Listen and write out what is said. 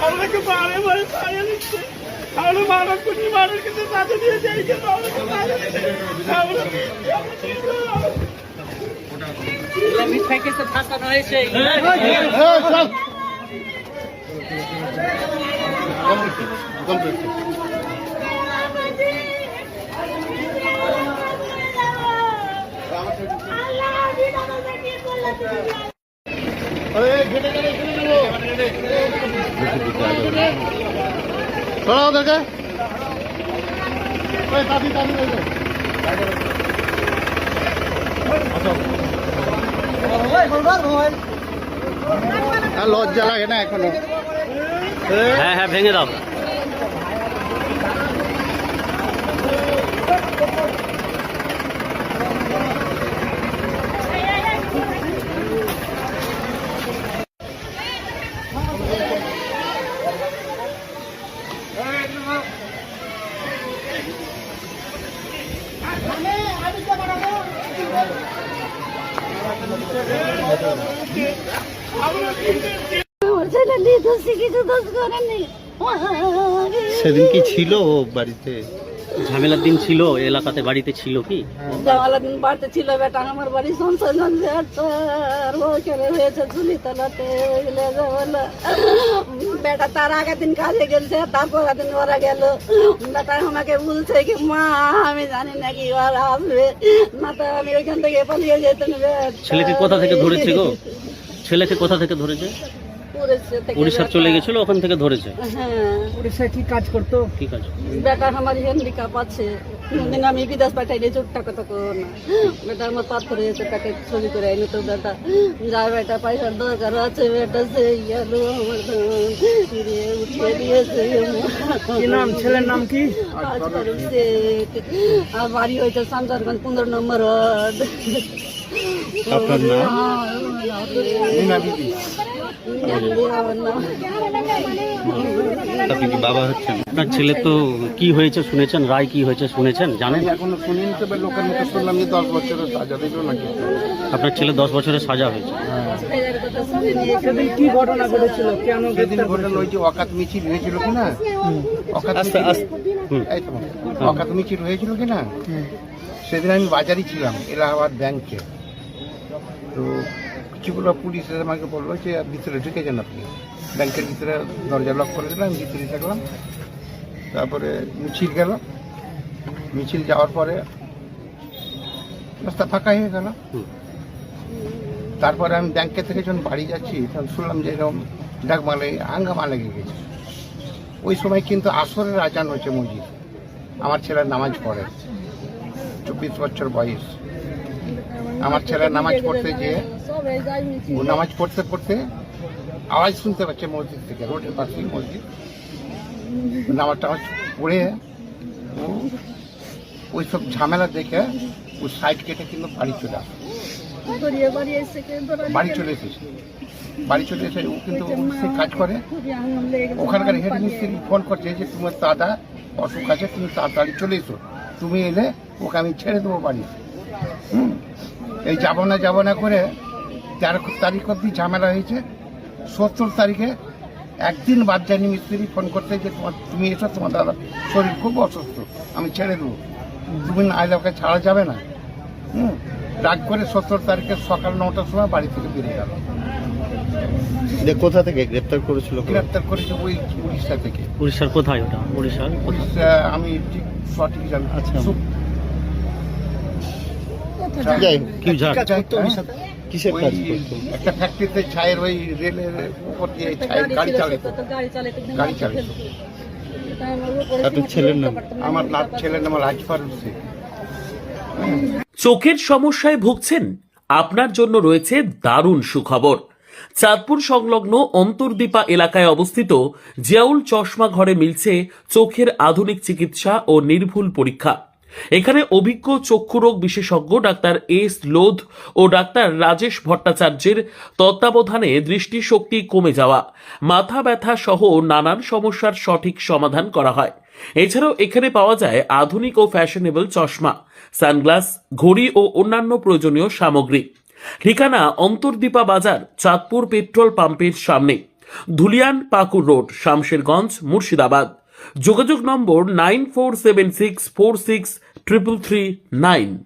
আমাকে বারে বারে তাড়িয়ে দিচ্ছে। আমরা মানব করি, মানুষ কিন্তু তাতে দিয়ে যাই কিন্তু আমাকে তাড়িয়ে দিচ্ছে। লজ্জা লাগে না এখনো? হ্যাঁ হ্যাঁ, ভেঙে দাও। সেদিন কি ছিল ও বাড়িতে? ঝামেলার দিন ছিল এলাকাতে, বাড়িতে ছিল কি? ঝামেলার দিন বাড়িতে ছিল। বেটা আমার বাড়ি সংসার হয়েছে চুলি তলাতে। বেটা তার আগের দিন কাজে গেছে, তারপর দিন ওরা গেল। বেটা আমাকে বলছে কি মা আমি জানি না কি ওরা আসবে না, তো আমি ওইখান থেকে পালিয়ে যেতাম। ছেলেকে কোথা থেকে ধরেছে গো? ছেলেকে কোথা থেকে ধরেছে? উড়িষ্যা চলে গেছিল, ওখান থেকে ধরেছে। হ্যাঁ, উড়িষ্যায় কি কাজ করতো? কি কাজ? বেটা আমার হ্যান্ডিক্যাপ আছে। কোনদিন আমি বিদেশ পাঠাই দিয়েছি, টাকা তো করো না। বেটা আমার পাথর হয়েছে, তাকে ছবি করে আইনি। তো বেটা যা বেটা পয়সার দরকার আছে, বেটা সেই গেল আমার দিয়ে উঠিয়ে দিয়েছে। কি নাম ছেলের নাম কি? কাজ করুন শেখ। আর বাড়ি হয়েছে শামসারগঞ্জ 15 নম্বর ওয়ার্ড। আপনার নাম? আপনি কি বাবা হচ্ছেন? আপনার ছেলে তো কি হয়েছে শুনেছেন? রায় কি হয়েছে শুনেছেন? জানেন? এখনো শুনিনি, তবে লোকের মুখে শুনলাম যে 10 বছরের সাজা দিল নাকি। আপনার ছেলে 10 বছরের সাজা হয়েছে। সেদিন কি ঘটনা ঘটেছিল? কেন সেদিন ঘটনা ওই যে অকাত মিছিল হয়েছিল কিনা, অকাত মিছিল হয়েছিল কিনা, সেদিন আমি বাজারই ছিলাম এলাহাবাদ ব্যাংকে। তো কিছুগুলো পুলিশের আমাকে বললো যে ভিতরে ঢুকেছেন আপনি। ব্যাংকের ভিতরে দরজা লক করে দিলাম, ভিতরে থাকলাম। তারপরে মিছিল গেল, মিছিল যাওয়ার পরে রাস্তা ফাঁকা হয়ে গেল। তারপরে আমি ব্যাংকে থেকে যখন বাড়ি যাচ্ছি তখন শুনলাম যে এরকম ডাকমা লেগে হাঙ্গামা লেগে গেছে। ওই সময় কিন্তু আসরের আজান হচ্ছে মসজিদ। আমার ছেলের নামাজ পড়ে, 24 বছর বয়স। আমার ছেলে নামাজ পড়তে গিয়ে ও নামাজ পড়তে পড়তে আওয়াজ শুনতে পাচ্ছে মসজিদ থেকে, রোডের পাশেই মসজিদ। নামাজ টামাজ পড়ে ও ওই সব ঝামেলা দেখে ও সাইড কেটে কিন্তু বাড়ি চলে আসে। বাড়ি চলে এসেছে, বাড়ি চলে এসে ও কিন্তু কাজ করে। ওখানকার হেড মিস্ত্রি ফোন করছে যে তোমার দাদা অসুখ আছে, তুমি তাড়াতাড়ি চলে এসো, তুমি এলে ওকে আমি ছেড়ে দেবো বাড়ি। এই যাবো না করে 13 তারিখ অব্দি ঝামেলা হয়েছে। 70 তারিখে একদিন বাদ যায়নি মিস্ত্রি ফোন করতে যে তুমি এসো, তোমার দাদা শরীর খুব অসুস্থ, আমি ছেড়ে দেবো, তুমি না এলে ওকে ছাড়া যাবে না। রাগ করে 70 তারিখে সকাল 9টার সময় বাড়ি থেকে বেরিয়ে গেল। কোথা থেকে গ্রেপ্তার করেছিল? গ্রেপ্তার করেছে ওই উড়িষ্যা থেকে। উড়িষ্যার কোথায় ওটা? উড়িষ্যার উড়িষ্যা আমি ঠিক সঠিক জানি। আচ্ছা। কিসের কাজ? একটা ফ্যাক্টরিতে ছায়ের ওই রেলের উপর দিয়ে ছায়ের গাড়ি চালাতো। আপনার ছেলের নাম? আমার ছেলের নাম রাজফারুক শেখ। চোখের সমস্যায় ভুগছেন? আপনার জন্য রয়েছে দারুণ সুখবর। চাঁদপুর সংলগ্ন অন্তর্দীপা এলাকায় অবস্থিত জিয়াউল চশমা ঘরে মিলছে চোখের আধুনিক চিকিৎসা ও নির্ভুল পরীক্ষা। এখানে অভিজ্ঞ চক্ষুরোগ বিশেষজ্ঞ ডাক্তার এস লোধ ও ডাক্তার রাজেশ ভট্টাচার্যের তত্ত্বাবধানে দৃষ্টিশক্তি কমে যাওয়া, মাথা ব্যথা সহ নানান সমস্যার সঠিক সমাধান করা হয়। এছাড়াও এখানে পাওয়া যায় আধুনিক ও ফ্যাশনেবল চশমা, সানগ্লাস, ঘড়ি ও অন্যান্য প্রয়োজনীয় সামগ্রী। ঠিকানা অন্তর্দীপা বাজার, চাঁদপুর পেট্রোল পাম্পের সামনে। ধুলিয়ান পাকুর রোড, শামশেরগঞ্জ, মুর্শিদাবাদ। যোগাযোগ নম্বর 9476463339।